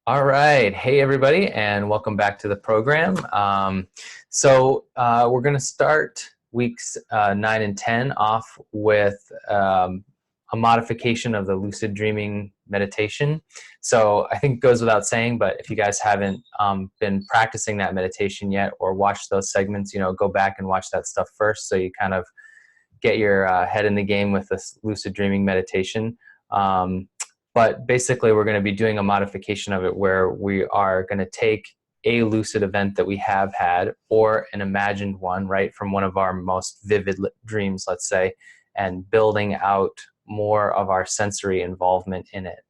All right. Hey, everybody, and welcome back to the program. We're going to start weeks 9 and 10 off with a modification of the lucid dreaming meditation. So I think it goes without saying, but if you guys haven't been practicing that meditation yet or watched those segments, go back and watch that stuff first so you kind of get your head in the game with this lucid dreaming meditation. But basically, we're going to be doing a modification of it where we are going to take a lucid event that we have had or an imagined one, right, from one of our most vivid dreams, let's say, and building out more of our sensory involvement in it.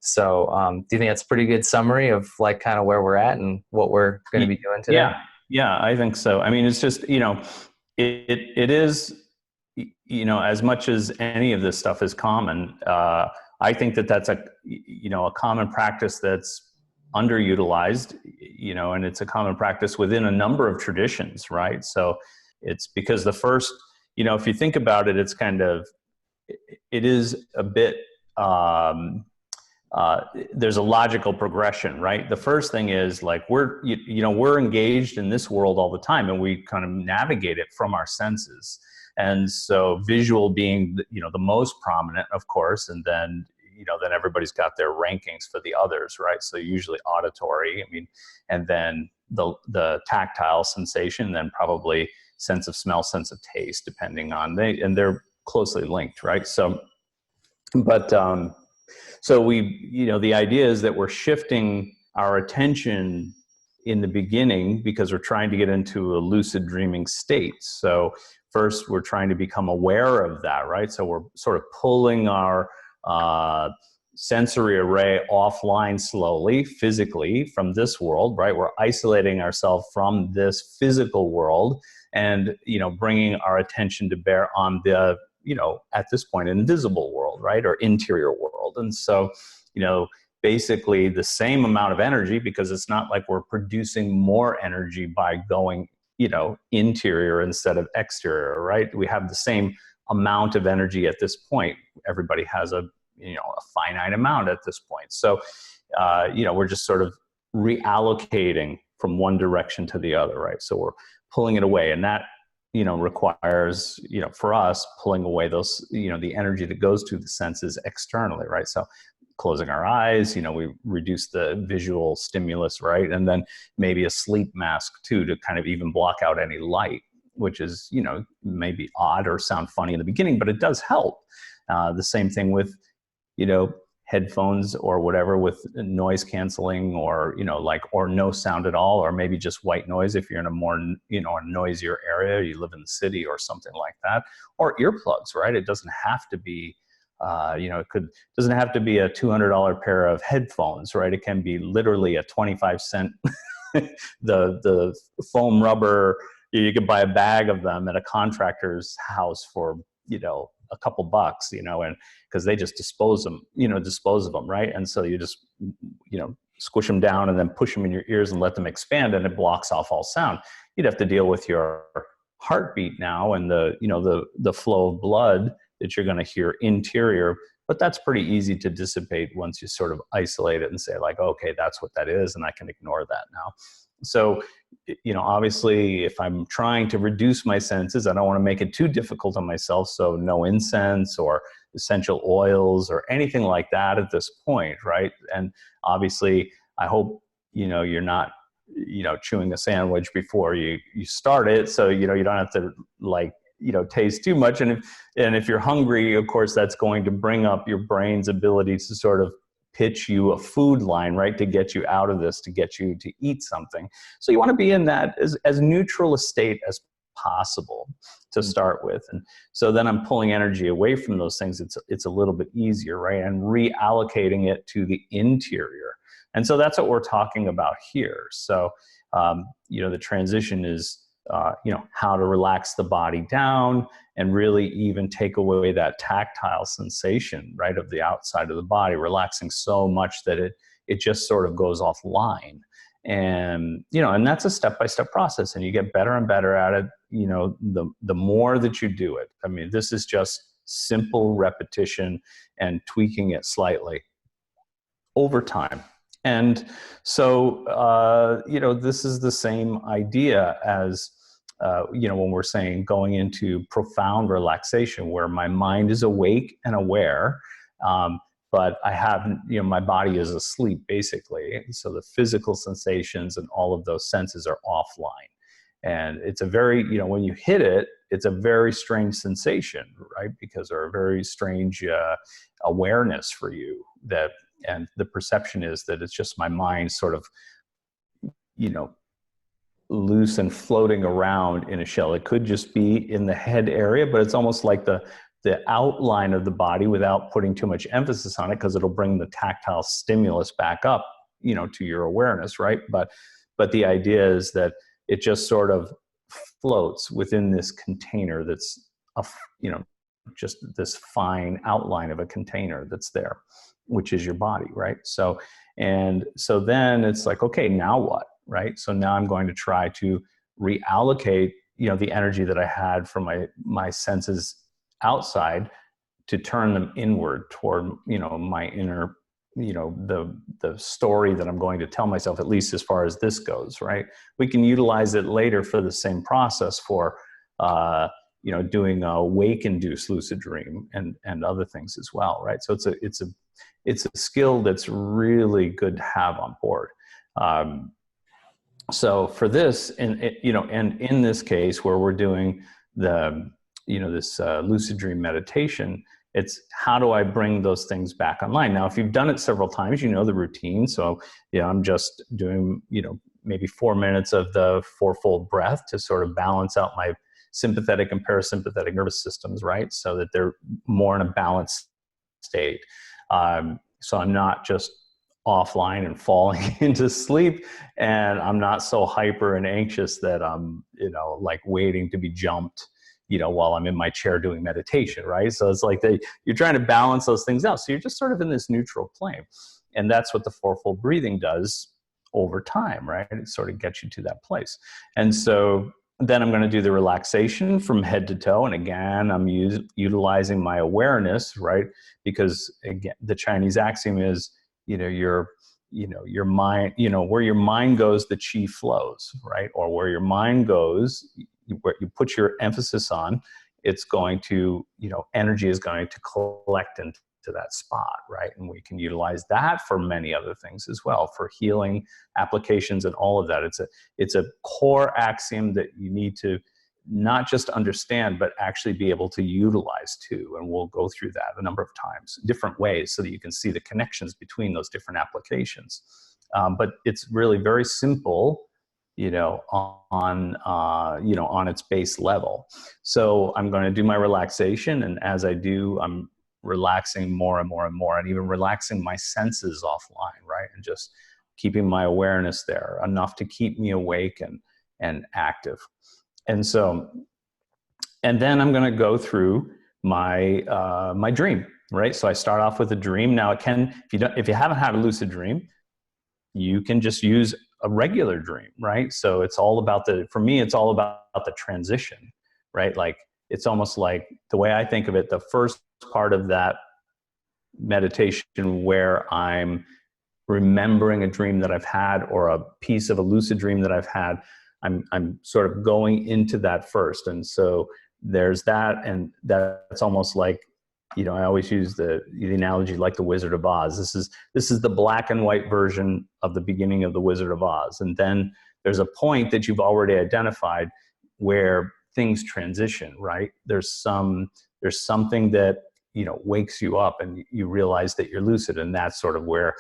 So do you think that's a pretty good summary of like kind of where we're at and what we're going to be doing today? Yeah, I think so. I mean, it's just, it is, as much as any of this stuff is common, I think that that's a common practice that's underutilized, and it's a common practice within a number of traditions, right? So it's because the first, if you think about it, it's kind of, it is a bit, there's a logical progression, right? The first thing is like, we're engaged in this world all the time and we kind of navigate it from our senses. And so visual being, the most prominent, of course, and then, then everybody's got their rankings for the others, right? So usually auditory, and then the tactile sensation, then probably sense of smell, sense of taste, depending on, and they're closely linked, right? So, but, so the idea is that we're shifting our attention in the beginning because we're trying to get into a lucid dreaming state. So first, we're trying to become aware of that, right? So we're sort of pulling our sensory array offline slowly, physically, from this world, right? We're isolating ourselves from this physical world and, bringing our attention to bear on the, at this point, invisible world, right? Or interior world. And so, basically the same amount of energy, because it's not like we're producing more energy by going, interior instead of exterior, right? We have the same amount of energy at this point. Everybody has a finite amount at this point. So, we're just sort of reallocating from one direction to the other, right? So we're pulling it away, and that, requires, for us, pulling away those, the energy that goes to the senses externally, right? So closing our eyes, we reduce the visual stimulus, right? And then maybe a sleep mask too, to kind of even block out any light, which is, maybe odd or sound funny in the beginning, but it does help. The same thing with, headphones or whatever with noise canceling, or, or no sound at all, or maybe just white noise if you're in a more, a noisier area, you live in the city or something like that, or earplugs, right? It doesn't have to be, doesn't have to be a $200 pair of headphones, right? It can be literally a 25-cent, the foam rubber. You could buy a bag of them at a contractor's house for, a couple bucks, and because they just dispose of them, right? And so you just, squish them down and then push them in your ears and let them expand, and it blocks off all sound. You'd have to deal with your heartbeat now and the flow of blood that you're going to hear interior, but that's pretty easy to dissipate once you sort of isolate it and say like, okay, that's what that is, and I can ignore that now. So, obviously, if I'm trying to reduce my senses, I don't want to make it too difficult on myself. So no incense or essential oils or anything like that at this point, right? And obviously, I hope, you're not, chewing a sandwich before you start it. So, you don't have to taste too much. And if you're hungry, of course, that's going to bring up your brain's ability to sort of pitch you a food line, right, to get you out of this, to get you to eat something. So you want to be in that as neutral a state as possible to start with. And so then I'm pulling energy away from those things. It's a little bit easier, right? And reallocating it to the interior. And so that's what we're talking about here. So, the transition is, how to relax the body down and really even take away that tactile sensation, right, of the outside of the body, relaxing so much that it just sort of goes offline. And, and that's a step-by-step process, and you get better and better at it, the more that you do it. I mean, this is just simple repetition and tweaking it slightly over time. And so, this is the same idea as, when we're saying going into profound relaxation, where my mind is awake and aware, but I haven't, my body is asleep basically. So the physical sensations and all of those senses are offline. And it's a very, when you hit it, it's a very strange sensation, right? Because there are very strange awareness for you that, and the perception is that it's just my mind sort of, loose and floating around in a shell. It could just be in the head area, but it's almost like the outline of the body without putting too much emphasis on it, because it'll bring the tactile stimulus back up, to your awareness, right? But the idea is that it just sort of floats within this container that's, just this fine outline of a container that's there, which is your body, right? So then it's like, okay, now what, right? So now I'm going to try to reallocate, the energy that I had from my senses outside, to turn them inward toward, my inner, the story that I'm going to tell myself, at least as far as this goes, right? We can utilize it later for the same process for, doing a wake-induced lucid dream and other things as well, right? So it's a skill that's really good to have on board. So for this, and in this case where we're doing this lucid dream meditation, it's how do I bring those things back online? Now, if you've done it several times, you know the routine. So, I'm just doing, maybe 4 minutes of the fourfold breath to sort of balance out my sympathetic and parasympathetic nervous systems, right? So that they're more in a balanced state. So I'm not just offline and falling into sleep, and I'm not so hyper and anxious that I'm, like waiting to be jumped, while I'm in my chair doing meditation, right? So it's like you're trying to balance those things out. So you're just sort of in this neutral plane. And that's what the fourfold breathing does over time, right? It sort of gets you to that place. And so then I'm going to do the relaxation from head to toe. And again, I'm utilizing my awareness, right? Because again, the Chinese axiom is, your mind, where your mind goes, the chi flows, right? Or where your mind goes, where you put your emphasis on, it's going to, energy is going to collect into that spot, right? And we can utilize that for many other things as well, for healing applications and all of that. It's a core axiom that you need to not just understand, but actually be able to utilize too. And we'll go through that a number of times, different ways, so that you can see the connections between those different applications. But it's really very simple, on its base level. So I'm going to do my relaxation. And as I do, I'm relaxing more and more and more, and even relaxing my senses offline, right? And just keeping my awareness there enough to keep me awake and active. And so, and then I'm going to go through my my dream, right? So I start off with a dream. Now, if you haven't had a lucid dream, you can just use a regular dream, right? So it's all about for me, it's all about the transition, right? Like, it's almost like, the way I think of it, the first part of that meditation where I'm remembering a dream that I've had, or a piece of a lucid dream that I've had, I'm sort of going into that first. And so there's that, and that's almost like, I always use the analogy like the Wizard of Oz. This is the black and white version of the beginning of the Wizard of Oz. And then there's a point that you've already identified where things transition, right? There's something that, wakes you up, and you realize that you're lucid. And that's sort of where,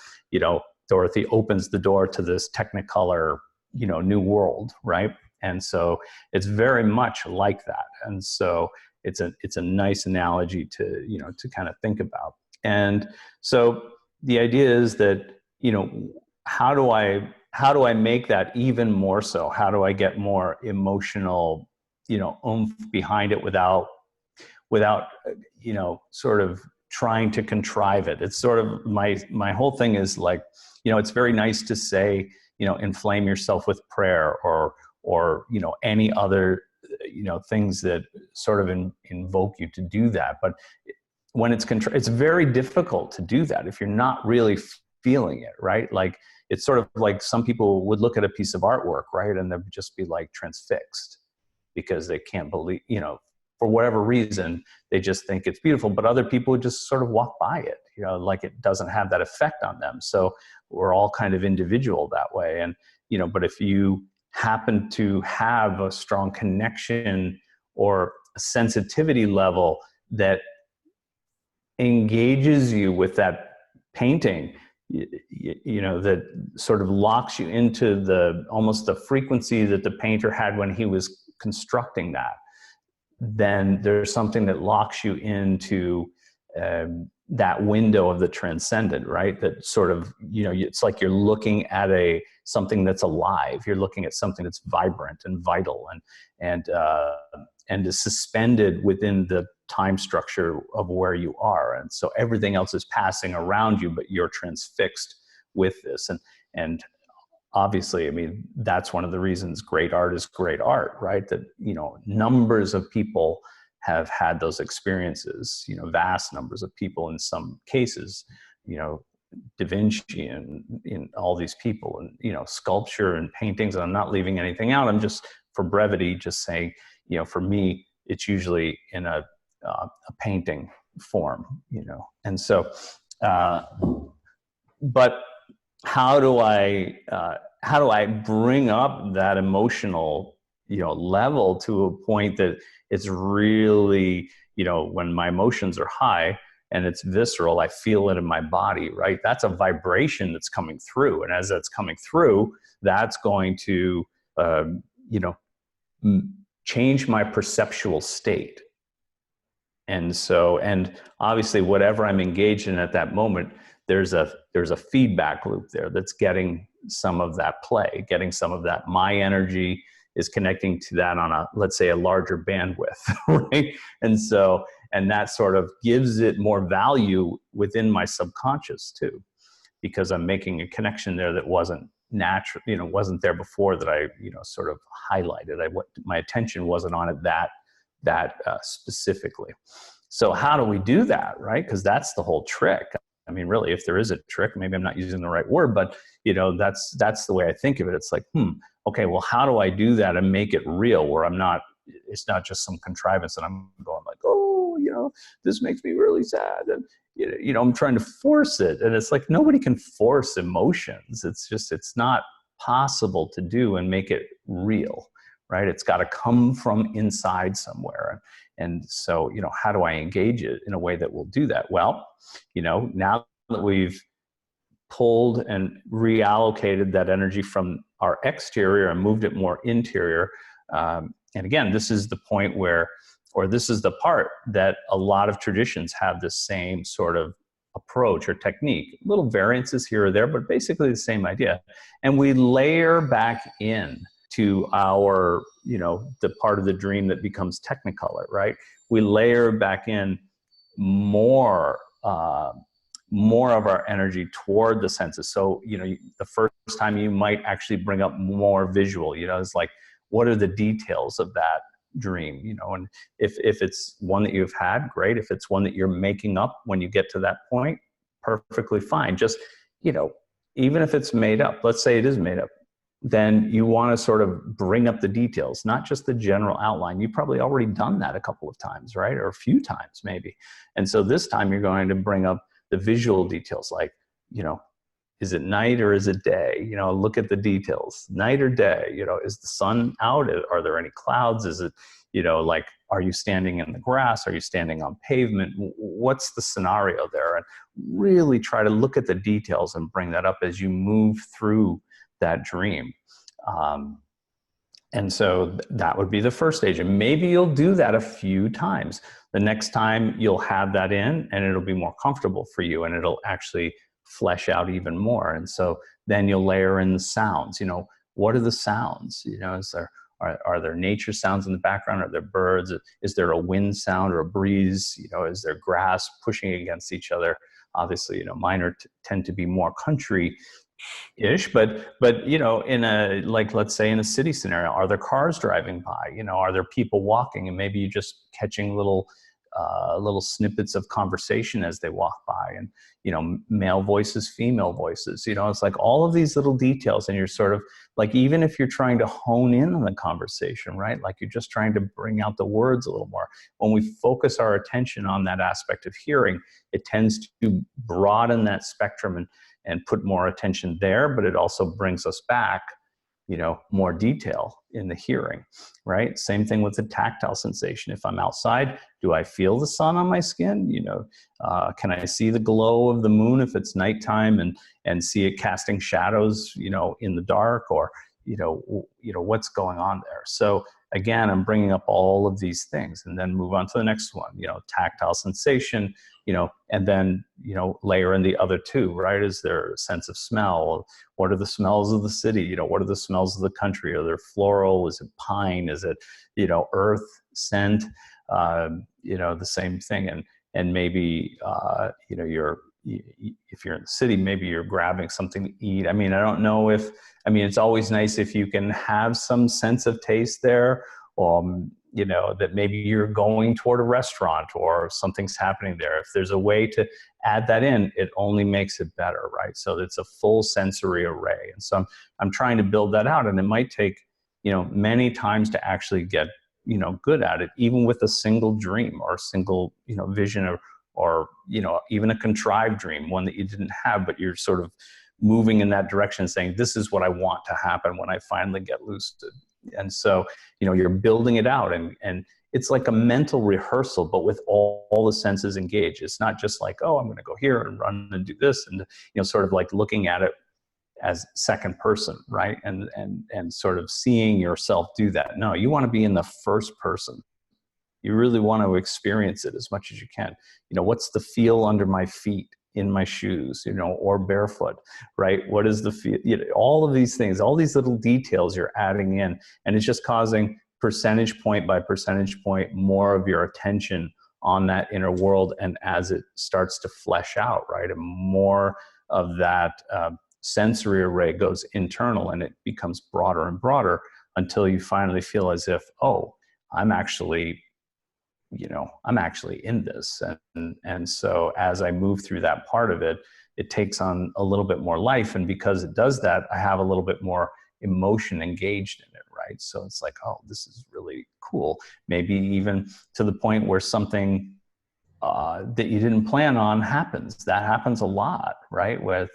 Dorothy opens the door to this technicolor, new world, right? And so it's very much like that. And so it's a nice analogy to, to kind of think about. And so the idea is that, how do I make that even more so? How do I get more emotional, oomph behind it without, sort of trying to contrive it? It's sort of my whole thing is like, it's very nice to say, inflame yourself with prayer, or any other, things that sort of invoke you to do that. But when it's very difficult to do that if you're not really feeling it, right? Like, it's sort of like some people would look at a piece of artwork, right? And they'd just be like transfixed because they can't believe, for whatever reason, they just think it's beautiful, but other people would just sort of walk by it, like it doesn't have that effect on them. So we're all kind of individual that way. And, but if you happen to have a strong connection or a sensitivity level that engages you with that painting, that sort of locks you into almost the frequency that the painter had when he was constructing that, then there's something that locks you into that window of the transcendent, right? That sort of, it's like you're looking at something that's alive. You're looking at something that's vibrant and vital and is suspended within the time structure of where you are. And so everything else is passing around you, but you're transfixed with this. And obviously, I mean, that's one of the reasons great art is great art, right? That, numbers of people have had those experiences, vast numbers of people in some cases, Da Vinci and all these people, and, sculpture and paintings. And I'm not leaving anything out. I'm just, for brevity, just saying, for me, it's usually in a painting form, and so, but how do I bring up that emotional, level to a point that it's really, when my emotions are high and it's visceral, I feel it in my body, right? That's a vibration that's coming through. And as that's coming through, that's going to, change my perceptual state. And so, and obviously whatever I'm engaged in at that moment, there's a feedback loop there that's getting some of that play, getting some of that. My energy is connecting to that on let's say a larger bandwidth, right? And so, and that sort of gives it more value within my subconscious too, because I'm making a connection there that wasn't natural, wasn't there before, that I, sort of highlighted. My attention wasn't on it that specifically. So how do we do that, right? Because that's the whole trick. I mean, really, if there is a trick, maybe I'm not using the right word, but that's the way I think of it. It's like, okay, well, how do I do that and make it real, where it's not just some contrivance and I'm going like, oh, this makes me really sad, and I'm trying to force it. And it's like, nobody can force emotions. It's not possible to do and make it real, right? It's got to come from inside somewhere. And so, how do I engage it in a way that will do that? Well, now that we've pulled and reallocated that energy from our exterior and moved it more interior, and again, this is the point this is the part that a lot of traditions have the same sort of approach or technique, little variances here or there, but basically the same idea. And we layer back in to our, the part of the dream that becomes technicolor, right? We layer back in more of our energy toward the senses. So, the first time you might actually bring up more visual, it's like, what are the details of that dream, and if it's one that you've had, great. If it's one that you're making up when you get to that point, perfectly fine. Just, even if it's made up, let's say it is made up, then you want to sort of bring up the details, not just the general outline. You've probably already done that a couple of times, right? Or a few times maybe. And so this time you're going to bring up the visual details, like, is it night or is it day? Look at the details. Night or day? Is the sun out? Are there any clouds? Is it, like, are you standing in the grass? Are you standing on pavement? What's the scenario there? And really try to look at the details and bring that up as you move through that dream. And so that would be the first stage. And maybe you'll do that a few times. The next time you'll have that in and it'll be more comfortable for you and it'll actually flesh out even more. And so then you'll layer in the sounds. What are the sounds? Are there nature sounds in the background? Are there birds? Is there a wind sound or a breeze? Is there grass pushing against each other? Obviously, mine tend to be more country-ish, but in a, like, let's say in a city scenario, are there cars driving by? Are there people walking? And maybe you're just catching little little snippets of conversation as they walk by, and, you know, male voices, female voices, you know, it's like all of these little details. And you're sort of like, even if you're trying to hone in on the conversation, right? Like you're just trying to bring out the words a little more. When we focus our attention on that aspect of hearing, it tends to broaden that spectrum and put more attention there, but it also brings us back, you know, more detail in the hearing, right? Same thing with the tactile sensation. If I'm outside, do I feel the sun on my skin? You know, can I see the glow of the moon if it's nighttime, and see it casting shadows, you know, in the dark, or, you know, what's going on there? So again, I'm bringing up all of these things, and then move on to the next one, you know, tactile sensation, you know, and then, you know, layer in the other two, right? Is there a sense of smell? What are the smells of the city? You know, what are the smells of the country? Are there floral? Is it pine? Is it, you know, earth, scent? You know, the same thing. And maybe, you know, if you're in the city, maybe you're grabbing something to eat. I mean, I don't know if, I mean, it's always nice if you can have some sense of taste there. You know, that maybe you're going toward a restaurant or something's happening there. If there's a way to add that in, it only makes it better, right? So it's a full sensory array. And so I'm trying to build that out, and it might take, you know, many times to actually get, you know, good at it, even with a single dream or a single, you know, vision, or, you know, even a contrived dream, one that you didn't have, but you're sort of moving in that direction, saying, this is what I want to happen when I finally get lucid. And so, you know, you're building it out, and it's like a mental rehearsal, but with all the senses engaged. It's not just like, oh, I'm going to go here and run and do this, and, you know, sort of like looking at it as second person, right? And sort of seeing yourself do that. No, you want to be in the first person. You really want to experience it as much as you can. You know, what's the feel under my feet, in my shoes, you know, or barefoot, right? What is the feel? You know, all of these things, all these little details you're adding in, and it's just causing percentage point by percentage point more of your attention on that inner world. And as it starts to flesh out, right, and more of that sensory array goes internal, and it becomes broader and broader until you finally feel as if, oh, I'm actually, you know, I'm actually in this. And so as I move through that part of it, it takes on a little bit more life. And because it does that, I have a little bit more emotion engaged in it, right? So it's like, oh, this is really cool. Maybe even to the point where something that you didn't plan on happens. That happens a lot, right? With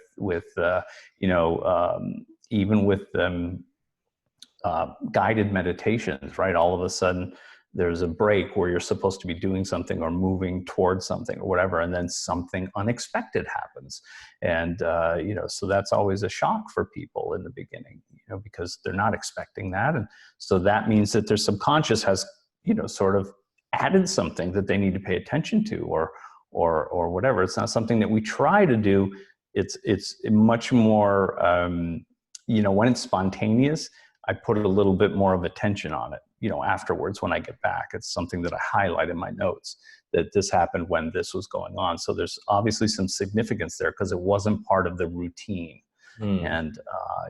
you know, even with guided meditations, right? All of a sudden, there's a break where you're supposed to be doing something or moving towards something or whatever, and then something unexpected happens. And, you know, so that's always a shock for people in the beginning, you know, because they're not expecting that. And so that means that their subconscious has, you know, sort of added something that they need to pay attention to, or whatever. It's not something that we try to do. It's much more, you know, when it's spontaneous, I put a little bit more of attention on it, you know, afterwards when I get back. It's something that I highlight in my notes, that this happened when this was going on. So there's obviously some significance there because it wasn't part of the routine. And,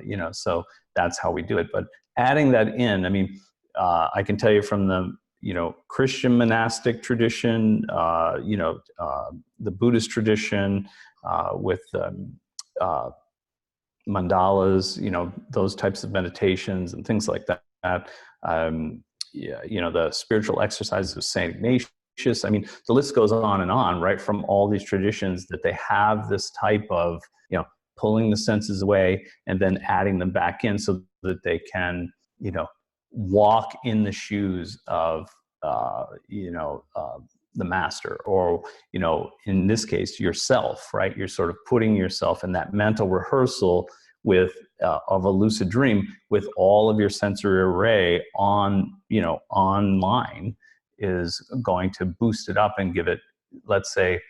you know, so that's how we do it. But adding that in, I mean, I can tell you from the, you know, Christian monastic tradition, you know, the Buddhist tradition, with mandalas, you know, those types of meditations and things like that. Yeah, you know, the spiritual exercises of Saint Ignatius. I mean, the list goes on and on, right? From all these traditions, that they have this type of, you know, pulling the senses away and then adding them back in so that they can, you know, walk in the shoes of, you know, the master, or, you know, in this case, yourself, right? You're sort of putting yourself in that mental rehearsal with, of a lucid dream, with all of your sensory array on, you know, online, is going to boost it up and give it, let's say,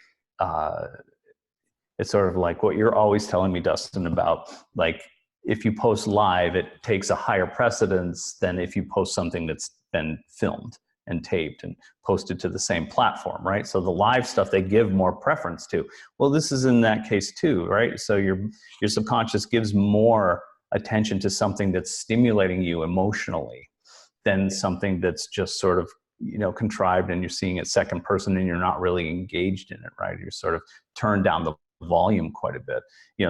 it's sort of like what you're always telling me, Dustin, about, like, if you post live, it takes a higher precedence than if you post something that's been filmed and taped and posted to the same platform, right? So the live stuff they give more preference to. Well, this is in that case too, right? So your subconscious gives more attention to something that's stimulating you emotionally than something that's just sort of, contrived, and you're seeing it second person, and you're not really engaged in it, right? You're sort of turned down the volume quite a bit.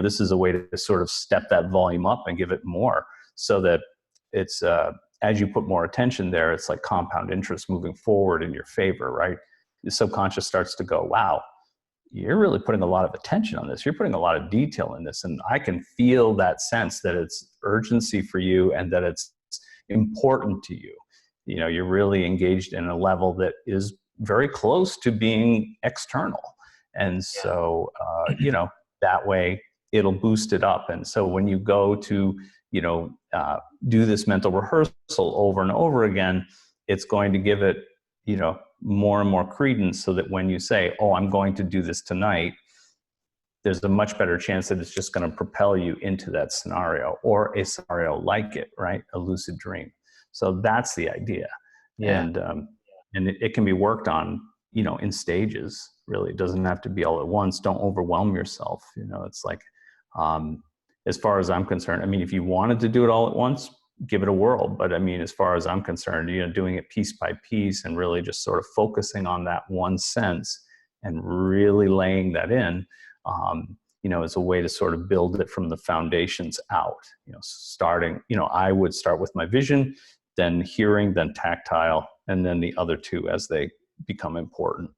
This is a way to sort of step that volume up and give it more, so that it's as you put more attention there, it's like compound interest moving forward in your favor, right? The subconscious starts to go, wow, you're really putting a lot of attention on this. You're putting a lot of detail in this. And I can feel that sense that it's urgency for you and that it's important to you. You're really engaged in a level that is very close to being external. And so, that way it'll boost it up. And so when you go to, do this mental rehearsal over and over again, it's going to give it, more and more credence, so that when you say, oh, I'm going to do this tonight, there's a much better chance that it's just going to propel you into that scenario, or a scenario like it, right? A lucid dream. So that's the idea. Yeah. And it can be worked on, in stages, really. It doesn't have to be all at once. Don't overwhelm yourself. It's like, as far as I'm concerned, I mean, if you wanted to do it all at once, give it a whirl. But I mean, as far as I'm concerned, doing it piece by piece and really just sort of focusing on that one sense and really laying that in, is a way to sort of build it from the foundations out. Starting, I would start with my vision, then hearing, then tactile, and then the other two as they become important.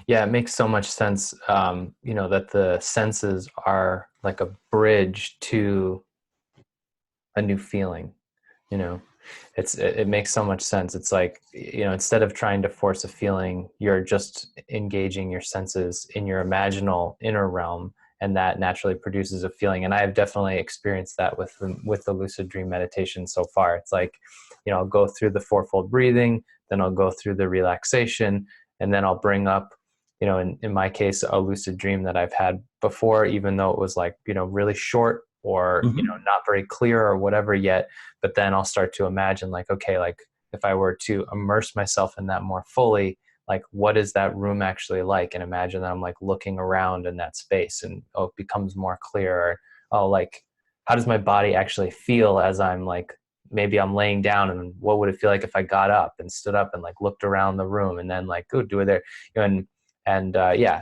Yeah, it makes so much sense, that the senses are like a bridge to a new feeling. It makes so much sense. It's like, instead of trying to force a feeling, you're just engaging your senses in your imaginal inner realm, and that naturally produces a feeling. And I have definitely experienced that with the lucid dream meditation so far. It's like, I'll go through the fourfold breathing, then I'll go through the relaxation, and then I'll bring up, in my case, a lucid dream that I've had before, even though it was like, really short, or not very clear or whatever yet. But then I'll start to imagine, like, okay, like if I were to immerse myself in that more fully, like what is that room actually like? And imagine that I'm like looking around in that space, and it becomes more clear. Or, oh, like how does my body actually feel as I'm like, maybe I'm laying down, and what would it feel like if I got up and stood up and like looked around the room, and then like, do it there,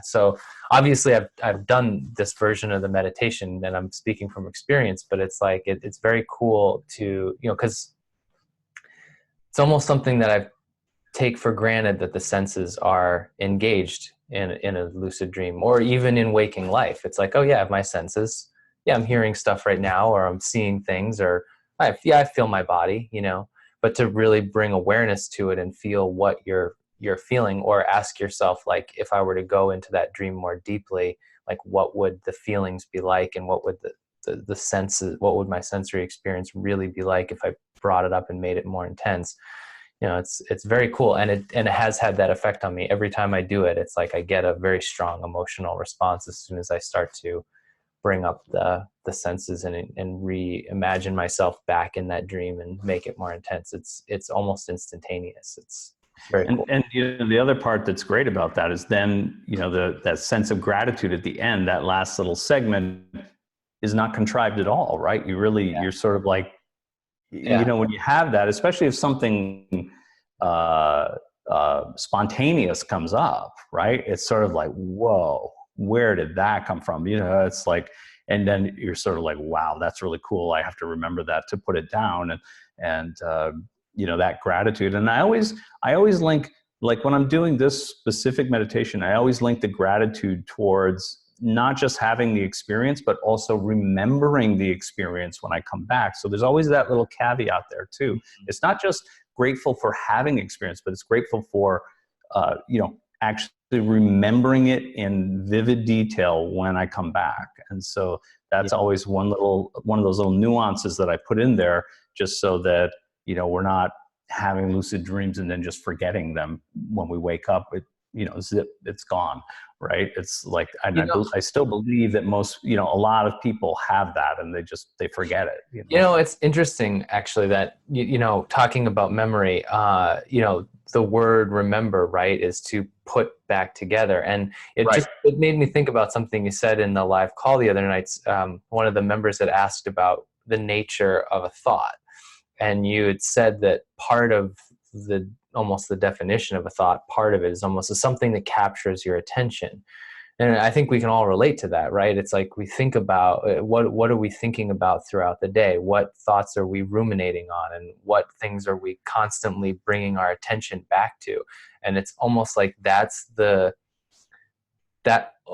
so obviously I've done this version of the meditation, and I'm speaking from experience, but it's like, it's very cool to, because it's almost something that I take for granted, that the senses are engaged in a lucid dream, or even in waking life. It's like, oh yeah, I have my senses. Yeah, I'm hearing stuff right now, or I'm seeing things, or I feel my body, but to really bring awareness to it and feel what you're feeling, or ask yourself, like, if I were to go into that dream more deeply, like what would the feelings be like, and what would the senses, what would my sensory experience really be like if I brought it up and made it more intense? It's very cool, and it has had that effect on me. Every time I do it, it's like I get a very strong emotional response as soon as I start to bring up the senses and reimagine myself back in that dream and make it more intense. It's almost instantaneous. It's very cool. And the other part that's great about that is then, that sense of gratitude at the end, that last little segment is not contrived at all, right? You're sort of like, when you have that, especially if something spontaneous comes up, right? It's sort of like, whoa, where did that come from? It's like, and then you're sort of like, wow, that's really cool. I have to remember that to put it down, and that gratitude. And I always link, like when I'm doing this specific meditation, I always link the gratitude towards not just having the experience, but also remembering the experience when I come back. So there's always that little caveat there too. It's not just grateful for having experience, but it's grateful for, actually remembering it in vivid detail when I come back. And so that's always one of those little nuances that I put in there, just so that, we're not having lucid dreams and then just forgetting them when we wake up. Zip, it's gone, right? It's like, I still believe that most, a lot of people have that, and they forget it. It's interesting actually that, talking about memory, the word remember, right, is to put back together. And it made me think about something you said in the live call the other night. One of the members had asked about the nature of a thought. And you had said that part of the almost the definition of a thought. Part of it is almost something that captures your attention. And I think we can all relate to that, right? It's like we think about what are we thinking about throughout the day? What thoughts are we ruminating on? And what things are we constantly bringing our attention back to? And it's almost like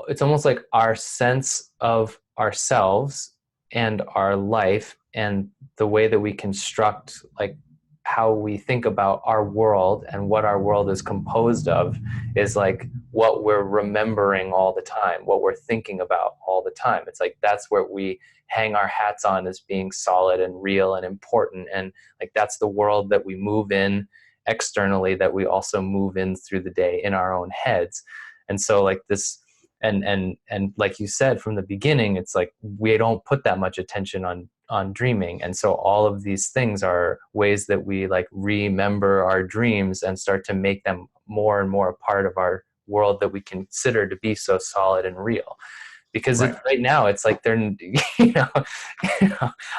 it's almost like our sense of ourselves and our life and the way that we construct, like, how we think about our world and what our world is composed of is like what we're remembering all the time, what we're thinking about all the time. It's like that's where we hang our hats on as being solid and real and important. And like that's the world that we move in externally, that we also move in through the day in our own heads. And so like this, and like you said from the beginning, it's like we don't put that much attention on dreaming. And so all of these things are ways that we like remember our dreams and start to make them more and more a part of our world that we consider to be so solid and real. Because Right. right now it's like they're, you know,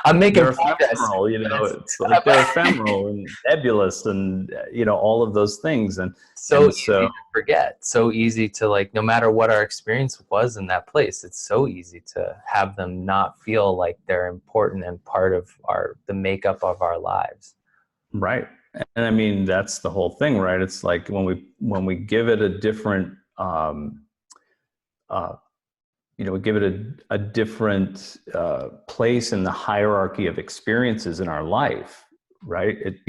I'm making They're progress. ephemeral, it's like they're ephemeral and nebulous and, all of those things. So So, easy to forget, so easy to like, no matter what our experience was in that place, it's so easy to have them not feel like they're important and part of the makeup of our lives. right. And I mean, that's the whole thing, right? It's like when we give it a different, uh, we give it a different place in the hierarchy of experiences in our life, right? It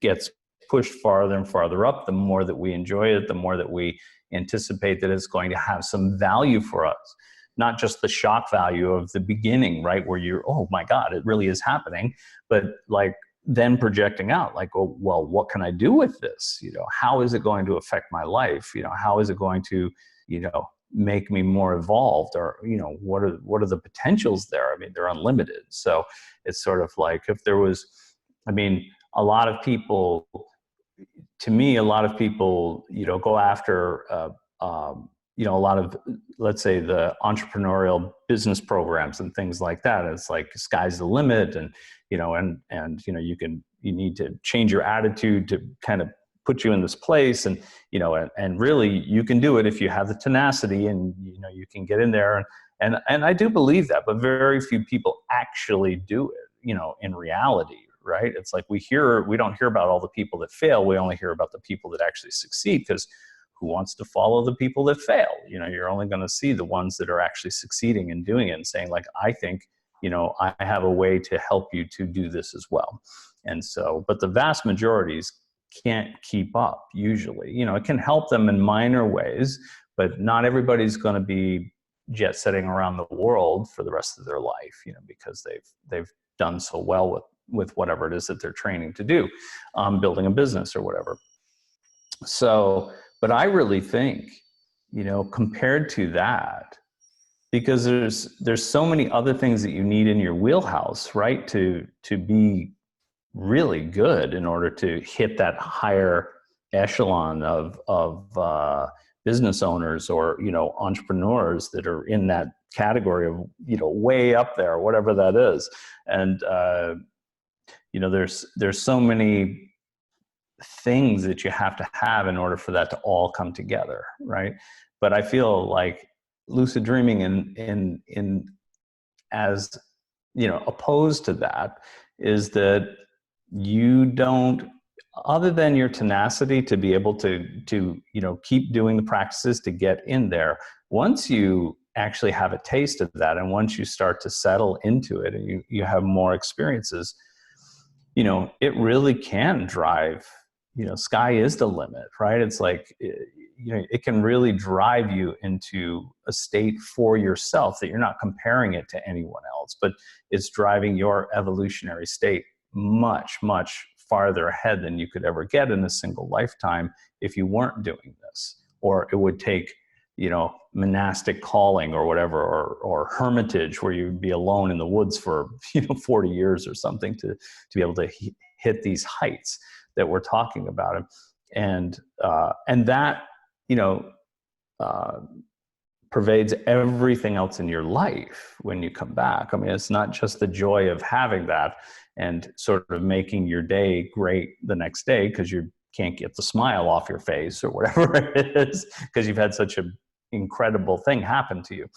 gets pushed farther and farther up. The more that we enjoy it, the more that we anticipate that it's going to have some value for us. Not just the shock value of the beginning, right? Where you're, oh my God, it really is happening. But like then projecting out like, oh, well, what can I do with this? How is it going to affect my life? How is it going to, make me more evolved, or what are the potentials there? I mean, they're unlimited. So it's sort of like if there was, I mean, a lot of people go after a lot of, let's say, the entrepreneurial business programs and things like that. It's like sky's the limit, and you need to change your attitude to kind of put you in this place, and really you can do it if you have the tenacity, and you can get in there, and I do believe that, but very few people actually do it, in reality, right? It's like we don't hear about all the people that fail. We only hear about the people that actually succeed, because who wants to follow the people that fail? You're only going to see the ones that are actually succeeding and doing it and saying like, I think, I have a way to help you to do this as well. And so, but the vast majorities can't keep up usually. It can help them in minor ways, but not everybody's going to be jet setting around the world for the rest of their life, because they've done so well with whatever it is that they're training to do, building a business or whatever. So, but I really think, compared to that, because there's so many other things that you need in your wheelhouse, right, to be really good in order to hit that higher echelon of business owners or entrepreneurs that are in that category of way up there, whatever that is. And there's so many things that you have to have in order for that to all come together, right? But I feel like lucid dreaming in as opposed to that is that you don't, other than your tenacity to be able to keep doing the practices to get in there, once you actually have a taste of that, and once you start to settle into it and you have more experiences, it really can drive, sky is the limit, right? It's like, it can really drive you into a state for yourself that you're not comparing it to anyone else, but it's driving your evolutionary state much, much farther ahead than you could ever get in a single lifetime if you weren't doing this. Or it would take, monastic calling or whatever, or hermitage where you'd be alone in the woods for, 40 years or something to be able to hit these heights that we're talking about. And that, pervades everything else in your life when you come back. I mean, it's not just the joy of having that and sort of making your day great the next day because you're can't get the smile off your face or whatever it is, because you've had such an incredible thing happen to you.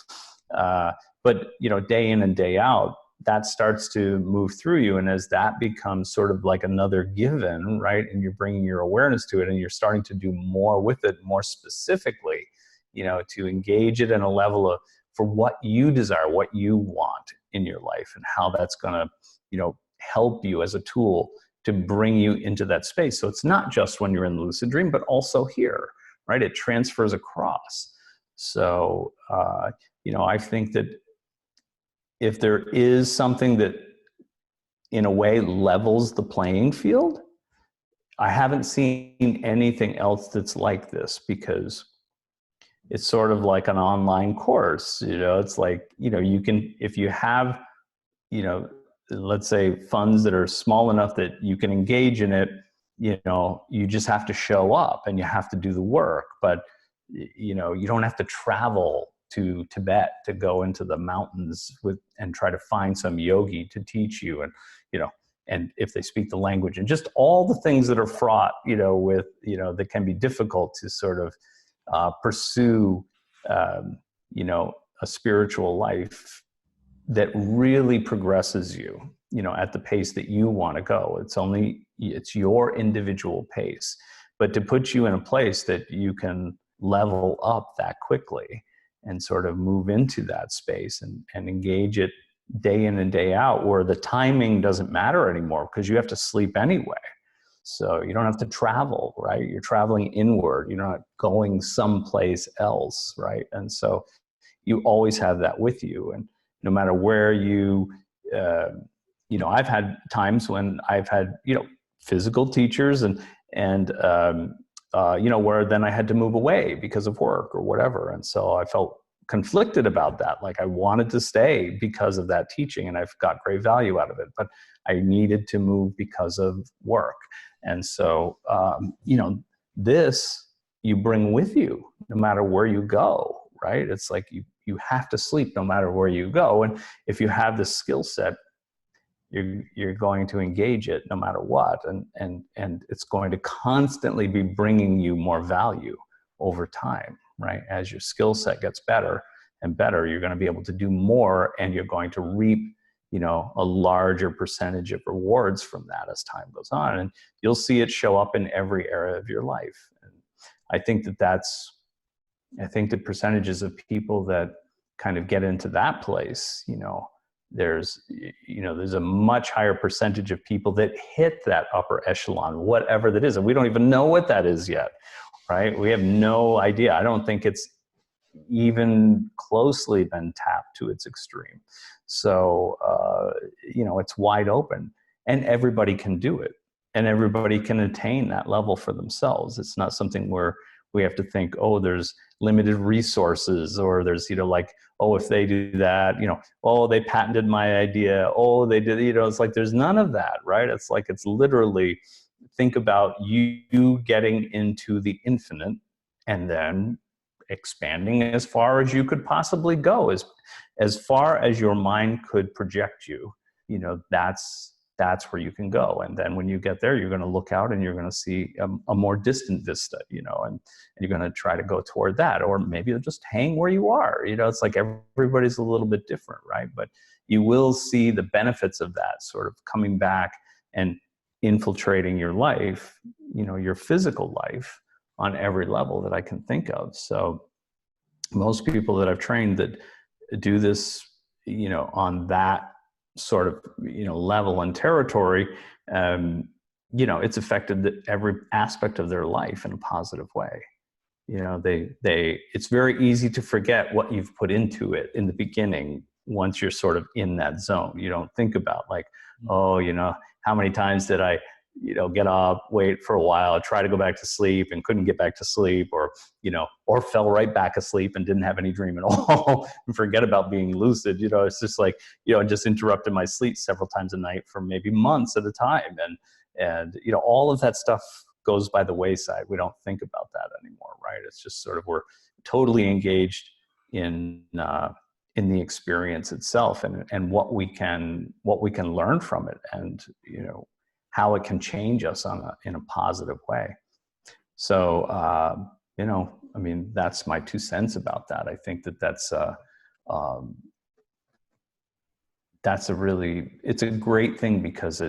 But, you know, day in and day out, that starts to move through you. And as that becomes sort of like another given, right, and you're bringing your awareness to it and you're starting to do more with it, more specifically, you know, to engage it in a level of, for what you desire, what you want in your life, and how that's going to, you know, help you as a tool to bring you into that space. So it's not just when you're in the lucid dream, but also here, right? It transfers across. So, you know, I think that if there is something that in a way levels the playing field, I haven't seen anything else that's like this, because it's sort of like an online course, you know, it's like, you know, you can, if you have, you know, let's say funds that are small enough that you can engage in it, you know, you just have to show up and you have to do the work. But, you know, you don't have to travel to Tibet to go into the mountains with and try to find some yogi to teach you, and, you know, and if they speak the language, and just all the things that are fraught, you know, with, you know, that can be difficult to sort of pursue, you know, a spiritual life that really progresses you, you know, at the pace that you want to go. It's your individual pace, but to put you in a place that you can level up that quickly and sort of move into that space and engage it day in and day out, where the timing doesn't matter anymore because you have to sleep anyway. So you don't have to travel, right? You're traveling inward. You're not going someplace else, right? And so you always have that with you. And no matter where you, you know, I've had times when I've had, you know, physical teachers and you know, where then I had to move away because of work or whatever. And so I felt conflicted about that. Like I wanted to stay because of that teaching and I've got great value out of it, but I needed to move because of work. And so, you know, this you bring with you no matter where you go, right? It's like you have to sleep no matter where you go. And if you have this skill set, you're going to engage it no matter what. And it's going to constantly be bringing you more value over time, right? As your skill set gets better and better, you're going to be able to do more, and you're going to reap, you know, a larger percentage of rewards from that as time goes on. And you'll see it show up in every area of your life. And I think that percentages of people that kind of get into that place, you know, there's a much higher percentage of people that hit that upper echelon, whatever that is. And we don't even know what that is yet, right? We have no idea. I don't think it's even closely been tapped to its extreme. So, you know, it's wide open and everybody can do it and everybody can attain that level for themselves. It's not something where we have to think, oh, there's limited resources, or there's, you know, like, oh, if they do that, you know, oh, they patented my idea. Oh, they did, you know, it's like, there's none of that, right? It's like, it's literally, think about you getting into the infinite and then expanding as far as you could possibly go, as far as your mind could project you, you know, that's where you can go. And then when you get there, you're going to look out and you're going to see a more distant vista, you know, and you're going to try to go toward that, or maybe you'll just hang where you are. You know, it's like everybody's a little bit different, right? But you will see the benefits of that sort of coming back and infiltrating your life, you know, your physical life on every level that I can think of. So most people that I've trained that do this, you know, on that sort of, you know, level and territory, you know, it's affected every aspect of their life in a positive way. You know, it's very easy to forget what you've put into it in the beginning. Once you're sort of in that zone, you don't think about like, oh, you know, how many times did I, you know, get up, wait for a while, try to go back to sleep and couldn't get back to sleep, or, you know, or fell right back asleep and didn't have any dream at all and forget about being lucid. You know, it's just like, you know, just interrupted my sleep several times a night for maybe months at a time. And, you know, all of that stuff goes by the wayside. We don't think about that anymore, right? It's just sort of, we're totally engaged in the experience itself and what we can learn from it, and, you know, how it can change us in a positive way. So, you know, I mean, that's my 2 cents about that. I think that um, that's a really, it's a great thing because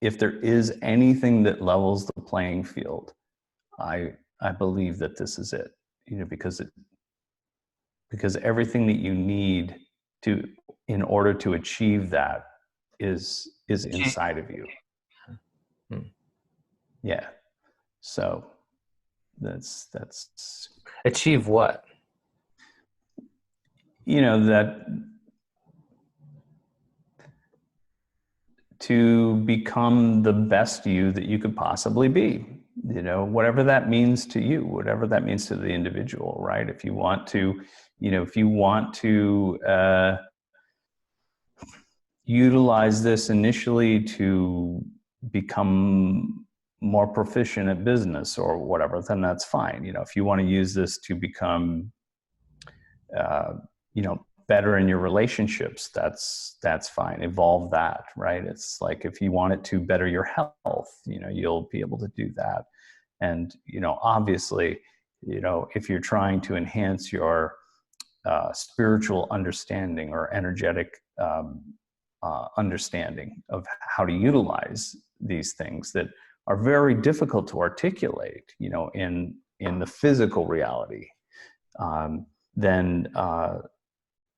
if there is anything that levels the playing field, I believe that this is it, you know, because everything that you need to, in order to achieve that is inside of you. Hmm. Yeah. So that's, Achieve what? you know, that to become the best you that you could possibly be, you know, whatever that means to you, whatever that means to the individual, right? If you want to, you know, if you want to utilize this initially to become more proficient at business or whatever, then that's fine. You know, if you want to use this to become uh, you know, better in your relationships, that's fine. Evolve that, right? It's like if you want it to better your health, you know, you'll be able to do that. And you know, obviously, you know, if you're trying to enhance your spiritual understanding or energetic understanding of how to utilize these things that are very difficult to articulate, you know, in the physical reality, um, then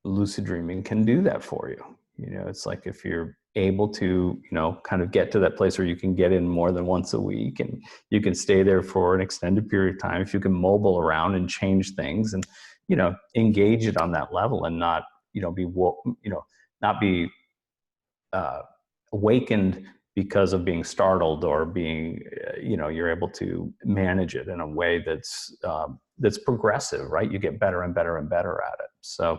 lucid dreaming can do that for you. You know, it's like if you're able to, you know, kind of get to that place where you can get in more than once a week and you can stay there for an extended period of time, if you can mobile around and change things and, you know, engage it on that level and not, you know, you know, not be uh, awakened because of being startled or being, you know, you're able to manage it in a way that's progressive, right? You get better and better and better at it. So,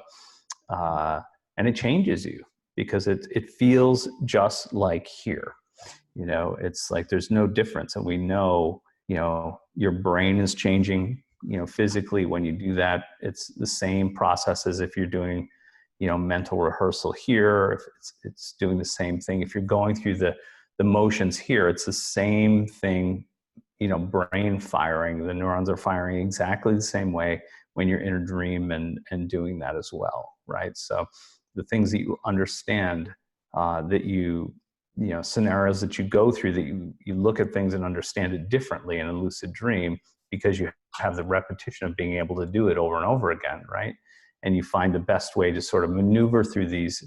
and it changes you because it feels just like here. You know, it's like there's no difference, and we know, you know, your brain is changing. You know, physically when you do that, it's the same process as if you're doing, you know, mental rehearsal here. If it's doing the same thing. If you're going through the motions here, it's the same thing. You know, brain firing. The neurons are firing exactly the same way when you're in a dream and doing that as well, right? So the things that you understand, that you know, scenarios that you go through, that you look at things and understand it differently in a lucid dream because you have the repetition of being able to do it over and over again, right? And you find the best way to sort of maneuver through these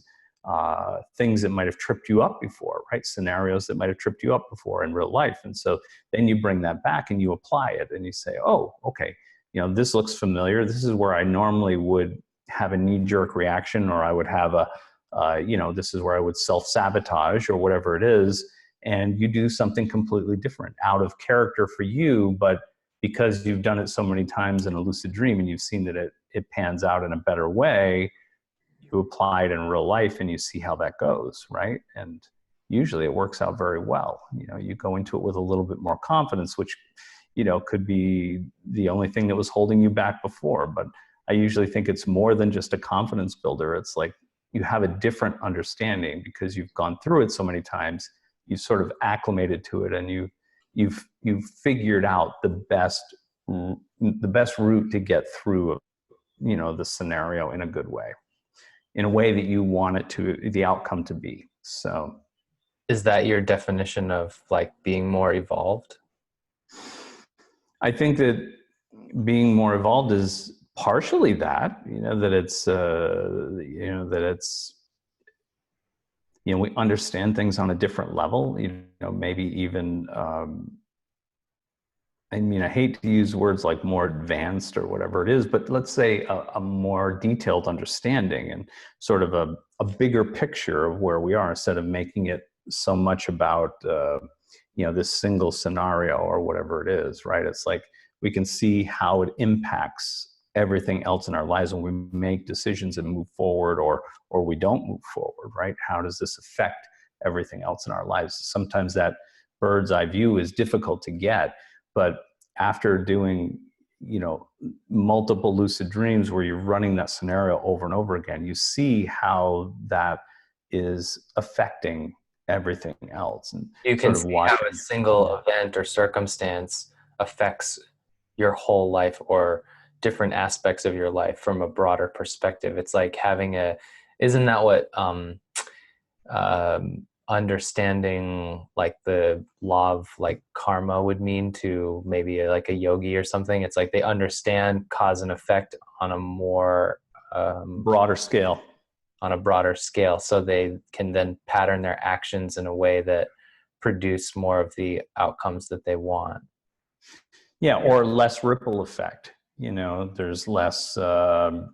things that might have tripped you up before, right? Scenarios that might have tripped you up before in real life. And so then you bring that back and you apply it and you say, oh, okay, you know, this looks familiar. This is where I normally would have a knee-jerk reaction, or I would have a, you know, this is where I would self-sabotage or whatever it is. And you do something completely different out of character for you, but because you've done it so many times in a lucid dream and you've seen that it pans out in a better way, you apply it in real life and you see how that goes, right? And usually it works out very well. You know, you go into it with a little bit more confidence, which, you know, could be the only thing that was holding you back before. But I usually think it's more than just a confidence builder. It's like you have a different understanding because you've gone through it so many times. You've sort of acclimated to it, and you've figured out the best route to get through, you know, the scenario in a good way, in a way that you want it to, the outcome to be. So Is that your definition of like being more evolved? I think that being more evolved is partially that, you know, that it's, you know, that it's, you know, we understand things on a different level, you know, maybe even, I mean, I hate to use words like more advanced or whatever it is, but let's say a more detailed understanding and sort of a bigger picture of where we are, instead of making it so much about, you know, this single scenario or whatever it is, right? It's like we can see how it impacts everything else in our lives when we make decisions and move forward, or we don't move forward, right? How does this affect everything else in our lives? Sometimes that bird's eye view is difficult to get, but after doing, you know, multiple lucid dreams where you're running that scenario over and over again, you see how that is affecting everything else, and You can sort of see how watching. a single Yeah. event or circumstance affects your whole life or different aspects of your life from a broader perspective. It's like having a, isn't that what understanding like the law of like karma would mean to maybe like a yogi or something? It's like they understand cause and effect on a more Broader scale. on a broader scale, so they can then pattern their actions in a way that produce more of the outcomes that they want. Yeah, Yeah. or less ripple effect. You know, there's less, Mm.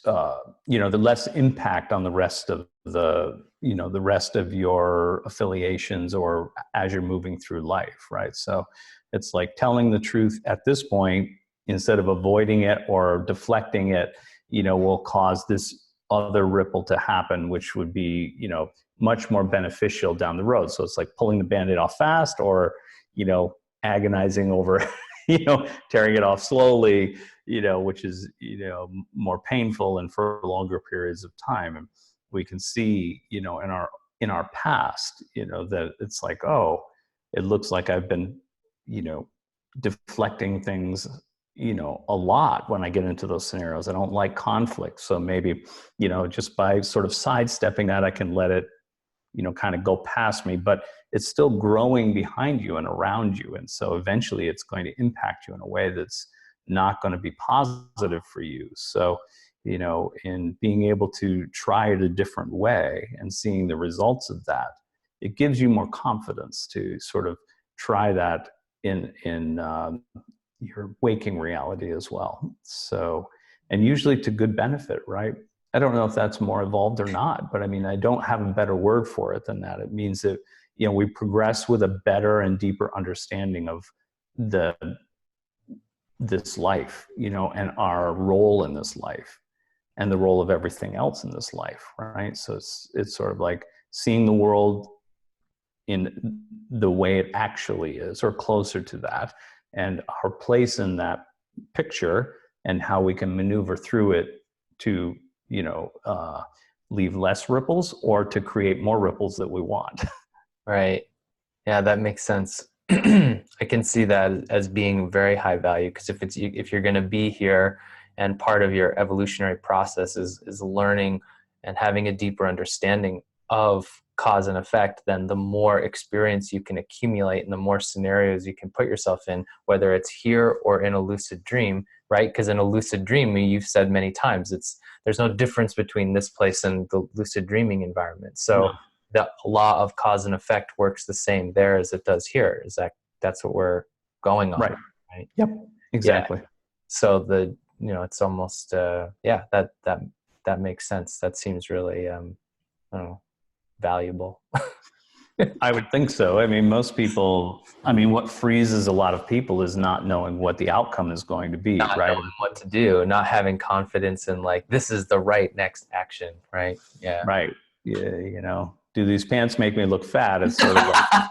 the less impact on the rest of the rest of your affiliations or as you're moving through life, right? So it's like telling the truth at this point instead of avoiding it or deflecting it, will cause this other ripple to happen, which would be, much more beneficial down the road. So it's like pulling the Band-Aid off fast or, agonizing over tearing it off slowly, which is, more painful and for longer periods of time. And we can see, in our past, that it's like, oh, it looks like I've been, deflecting things, a lot when I get into those scenarios. I don't like conflict. So maybe, just by sort of sidestepping that, I can let it, kind of go past me, but it's still growing behind you and around you. And so eventually it's going to impact you in a way that's not going to be positive for you. So, in being able to try it a different way and seeing the results of that, it gives you more confidence to sort of try that in your waking reality as well. So, and usually to good benefit, right? I don't know if that's more evolved or not, but I mean, I don't have a better word for it than that. It means that, we progress with a better and deeper understanding of the this life, and our role in this life and the role of everything else in this life, right? So it's sort of like seeing the world in the way it actually is, or closer to that, and our place in that picture and how we can maneuver through it to, leave less ripples or to create more ripples that we want. Right. Yeah, that makes sense. I can see that as being very high value, because if you're going to be here and part of your evolutionary process is learning and having a deeper understanding of cause and effect, then the more experience you can accumulate and the more scenarios you can put yourself in, whether it's here or in a lucid dream, right? Because in a lucid dream, you've said many times, there's no difference between this place and the lucid dreaming environment. So No. the law of cause and effect works the same there as it does here. That's what we're going on, Right. right? Yep. Yeah. Exactly. So it's almost that makes sense. That seems really I don't know, valuable. I would think so. I mean, most people, what freezes a lot of people is not knowing what the outcome is going to be, Not right? knowing what to do, not having confidence in like this is the right next action, right? Yeah. Right. Yeah, do these pants make me look fat? It's sort of like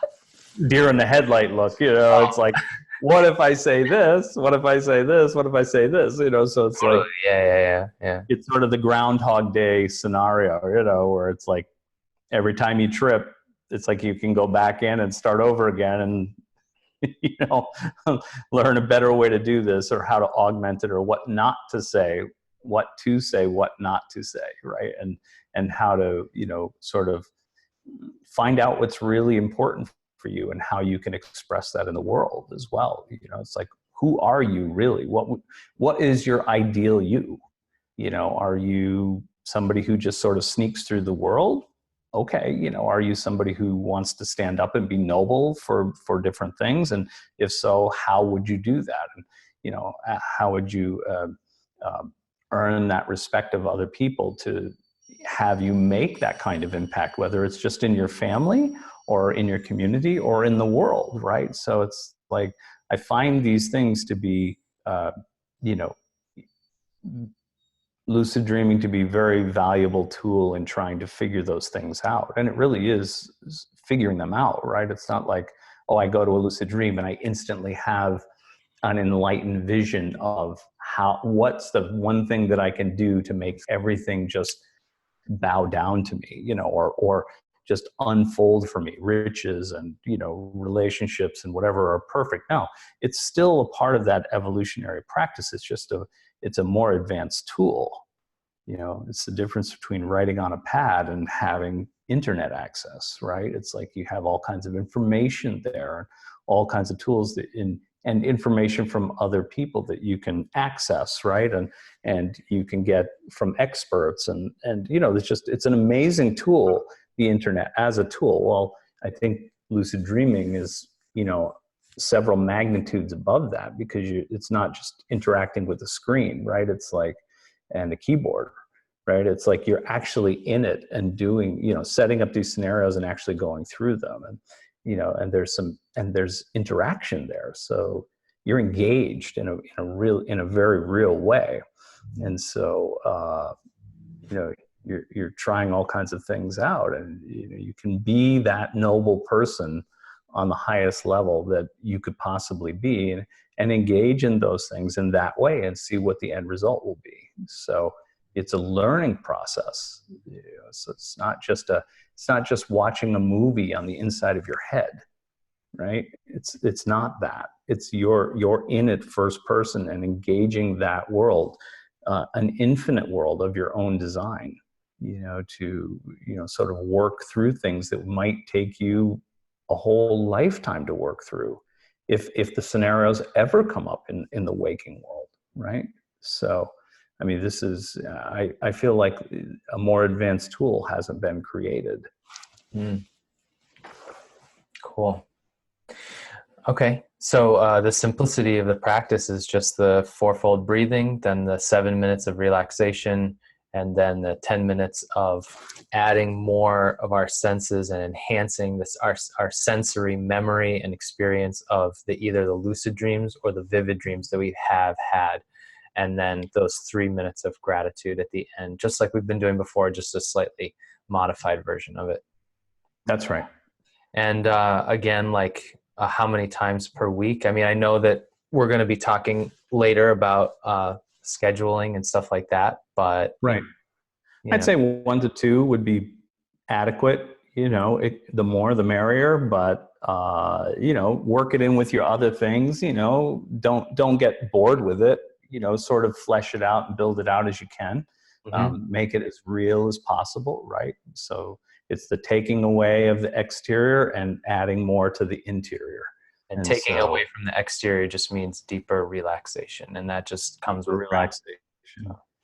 deer in the headlight look, it's like, what if I say this? What if I say this? What if I say this? So it's Totally. like, Yeah. it's sort of the Groundhog Day scenario, where it's like every time you trip, it's like you can go back in and start over again and, learn a better way to do this or how to augment it or what not to say, what not to say, right? And how to, sort of find out what's really important for you and how you can express that in the world as well. It's like, who are you really? What is your ideal you? Are you somebody who just sort of sneaks through the world? Okay, are you somebody who wants to stand up and be noble for different things? And if so, how would you do that? And how would you uh, earn that respect of other people to have you make that kind of impact, whether it's just in your family or in your community or in the world, right? So it's like, I find these things to be, you know, lucid dreaming to be a very valuable tool in trying to figure those things out. And it really is figuring them out, right? It's not like, oh, I go to a lucid dream and I instantly have an enlightened vision of what's the one thing that I can do to make everything just bow down to me, or just unfold for me. Riches and, relationships and whatever are perfect. No, it's still a part of that evolutionary practice. It's a more advanced tool. It's the difference between writing on a pad and having internet access, right? It's like you have all kinds of information there, all kinds of tools and information from other people that you can access, right? And you can get from experts and it's an amazing tool, the internet as a tool. Well, I think lucid dreaming is, several magnitudes above that, because it's not just interacting with the screen, right? It's like, and the keyboard, right? It's like you're actually in it and doing, setting up these scenarios and actually going through them. And there's interaction there. So you're engaged in a very real way. And so, you're trying all kinds of things out, and you can be that noble person on the highest level that you could possibly be, and engage in those things in that way and see what the end result will be. So it's a learning process. So it's not just watching a movie on the inside of your head, right? It's not that. It's you're in it first person and engaging that world, an infinite world of your own design, to sort of work through things that might take you a whole lifetime to work through, if the scenarios ever come up in the waking world, right? So, I mean, this is I feel like a more advanced tool hasn't been created. Cool. Okay, so the simplicity of the practice is just the fourfold breathing, then the 7 minutes of relaxation, and then the 10 minutes of adding more of our senses and enhancing our sensory memory and experience of either the lucid dreams or the vivid dreams that we have had. And then those 3 minutes of gratitude at the end, just like we've been doing before, just a slightly modified version of it. That's right. And again, like how many times per week? I mean, I know that we're going to be talking later about scheduling and stuff like that, but right. I'd say 1 to 2 would be adequate. The more the merrier, but work it in with your other things. Don't get bored with it. Sort of flesh it out and build it out as you can. Make it as real as possible, right? So it's the taking away of the exterior and adding more to the interior. And taking away from the exterior just means deeper relaxation, and that just comes with relaxation.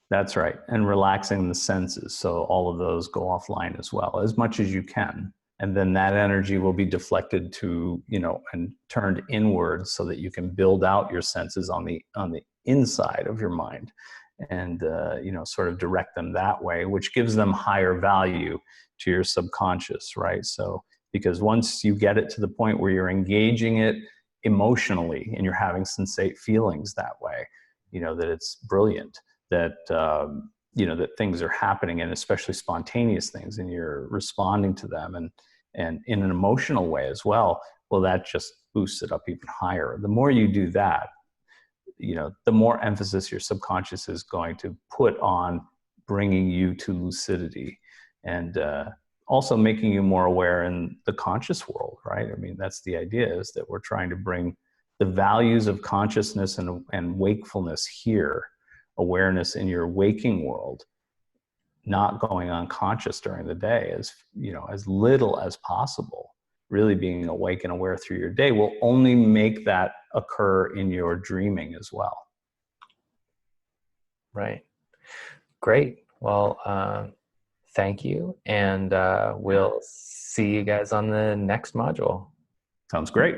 That's right. And relaxing the senses, so all of those go offline as well, as much as you can. And then that energy will be deflected to, and turned inwards, so that you can build out your senses on the inside of your mind, and sort of direct them that way, which gives them higher value to your subconscious, right? So because once you get it to the point where you're engaging it emotionally and you're having sensate feelings that way, that it's brilliant, that that things are happening, and especially spontaneous things, and you're responding to them and in an emotional way as well, well, that just boosts it up even higher. The more you do that, the more emphasis your subconscious is going to put on bringing you to lucidity, and also making you more aware in the conscious world, right? I mean, that's the idea, is that we're trying to bring the values of consciousness and wakefulness here, awareness in your waking world, not going unconscious during the day, as little as possible. Really being awake and aware through your day will only make that occur in your dreaming as well. Right. Great. Well, thank you. And we'll see you guys on the next module. Sounds great.